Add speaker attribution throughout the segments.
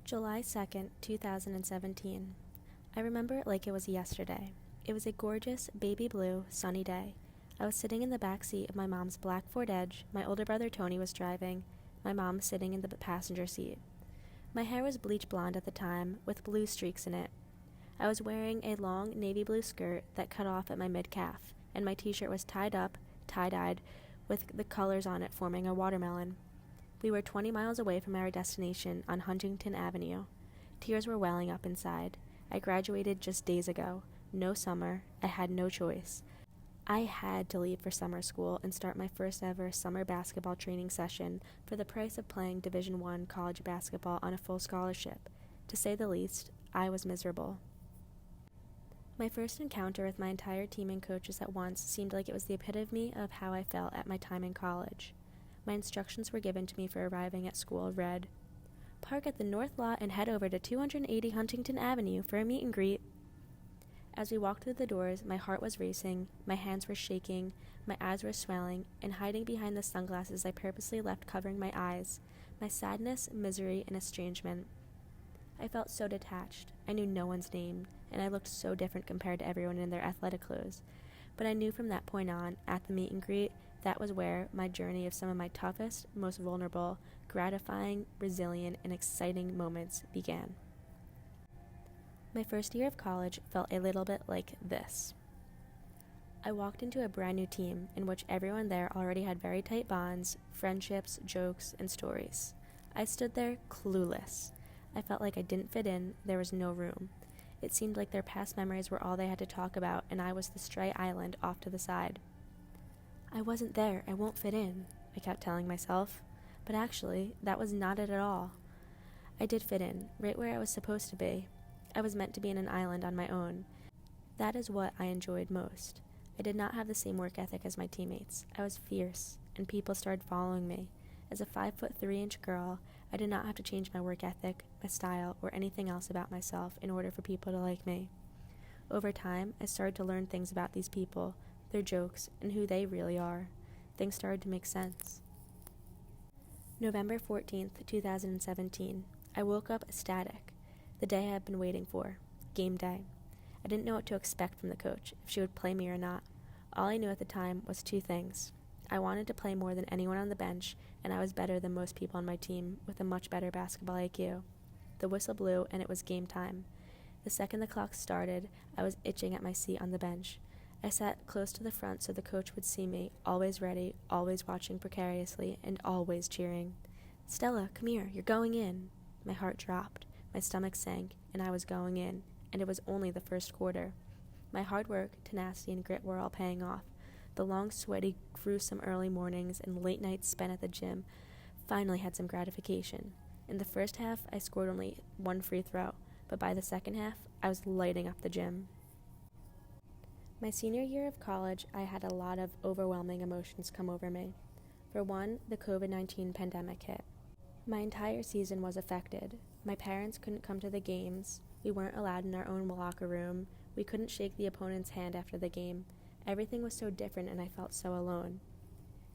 Speaker 1: July 2nd, 2017. I remember it like it was yesterday. It was a gorgeous, baby blue, sunny day. I was sitting in the back seat of my mom's black Ford Edge. My older brother Tony was driving. My mom sitting in the passenger seat. My hair was bleach blonde at the time, with blue streaks in it. I was wearing a long navy blue skirt that cut off at my mid-calf, and my t-shirt was tied up, tie-dyed, with the colors on it forming a watermelon. We were 20 miles away from our destination on Huntington Avenue. Tears were welling up inside. I graduated just days ago. No summer. I had no choice. I had to leave for summer school and start my first ever summer basketball training session for the price of playing Division I college basketball on a full scholarship. To say the least, I was miserable. My first encounter with my entire team and coaches at once seemed like it was the epitome of how I felt at my time in college. My instructions were given to me for arriving at school read, "Park at the north lot and head over to 280 Huntington Avenue for a meet and greet." As we walked through the doors, my heart was racing, my hands were shaking, my eyes were swelling, and hiding behind the sunglasses I purposely left covering my eyes, my sadness, misery, and estrangement. I felt so detached. I knew no one's name, and I looked so different compared to everyone in their athletic clothes. But I knew from that point on, at the meet and greet, that was where my journey of some of my toughest, most vulnerable, gratifying, resilient, and exciting moments began. My first year of college felt a little bit like this. I walked into a brand new team in which everyone there already had very tight bonds, friendships, jokes, and stories. I stood there clueless. I felt like I didn't fit in, there was no room. It seemed like their past memories were all they had to talk about, and I was the stray island off to the side. I wasn't there, I won't fit in, I kept telling myself. But actually, that was not it at all. I did fit in, right where I was supposed to be. I was meant to be in an island on my own. That is what I enjoyed most. I did not have the same work ethic as my teammates. I was fierce, and people started following me. As a 5'3" girl, I did not have to change my work ethic, my style, or anything else about myself in order for people to like me. Over time, I started to learn things about these people, their jokes, and who they really are. Things started to make sense. November 14th, 2017. I woke up ecstatic. The day I had been waiting for. Game day. I didn't know what to expect from the coach, if she would play me or not. All I knew at the time was two things. I wanted to play more than anyone on the bench, and I was better than most people on my team, with a much better basketball IQ. The whistle blew, and it was game time. The second the clock started, I was itching at my seat on the bench. I sat close to the front so the coach would see me, always ready, always watching precariously, and always cheering. "Stella, come here, you're going in." My heart dropped, my stomach sank, and I was going in, and it was only the first quarter. My hard work, tenacity, and grit were all paying off. The long, sweaty, gruesome early mornings and late nights spent at the gym finally had some gratification. In the first half, I scored only one free throw, but by the second half, I was lighting up the gym. My senior year of college, I had a lot of overwhelming emotions come over me. For one, the COVID-19 pandemic hit. My entire season was affected. My parents couldn't come to the games. We weren't allowed in our own locker room. We couldn't shake the opponent's hand after the game. Everything was so different and I felt so alone.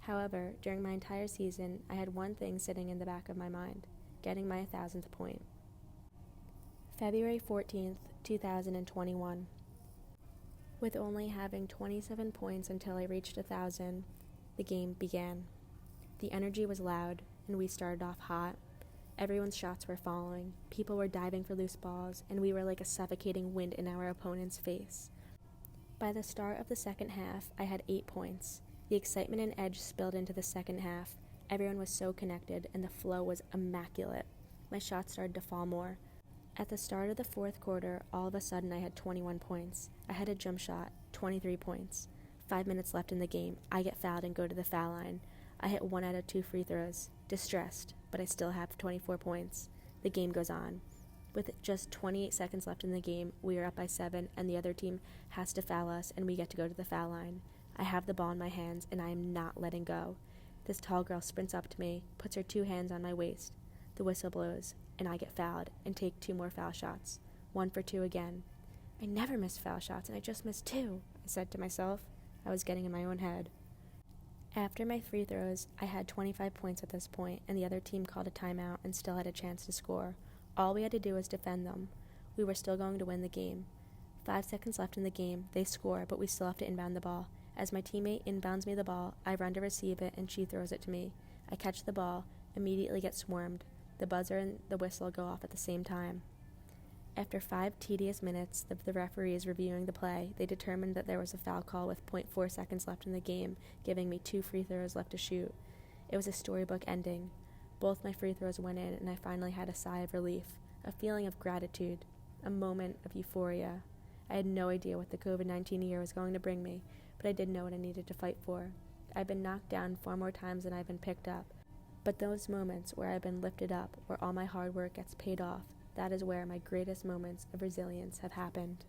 Speaker 1: However, during my entire season, I had one thing sitting in the back of my mind, getting my 1,000th point. February 14th, 2021. With only having 27 points until I reached 1,000, the game began. The energy was loud, and we started off hot. Everyone's shots were falling, people were diving for loose balls, and we were like a suffocating wind in our opponent's face. By the start of the second half, I had 8 points. The excitement and edge spilled into the second half. Everyone was so connected, and the flow was immaculate. My shots started to fall more. At the start of the fourth quarter, all of a sudden I had 21 points. I had a jump shot, 23 points. 5 minutes left in the game. I get fouled and go to the foul line. I hit 1 out of 2 free throws. Distressed, but I still have 24 points. The game goes on. With just 28 seconds left in the game, we are up by 7, and the other team has to foul us, and we get to go to the foul line. I have the ball in my hands, and I am not letting go. This tall girl sprints up to me, puts her 2 hands on my waist. The whistle blows, and I get fouled, and take 2 more foul shots. 1 for 2 again. I never miss foul shots, and I just missed 2, I said to myself. I was getting in my own head. After my free throws, I had 25 points at this point, and the other team called a timeout and still had a chance to score. All we had to do was defend them. We were still going to win the game. 5 seconds left in the game, they score, but we still have to inbound the ball. As my teammate inbounds me the ball, I run to receive it and she throws it to me. I catch the ball, immediately get swarmed. The buzzer and the whistle go off at the same time. After 5 tedious minutes of the referees reviewing the play, they determined that there was a foul call with .4 seconds left in the game, giving me 2 free throws left to shoot. It was a storybook ending. Both my free throws went in and I finally had a sigh of relief, a feeling of gratitude, a moment of euphoria. I had no idea what the COVID-19 year was going to bring me, but I did know what I needed to fight for. I've been knocked down far more times than I've been picked up, but those moments where I've been lifted up, where all my hard work gets paid off, that is where my greatest moments of resilience have happened.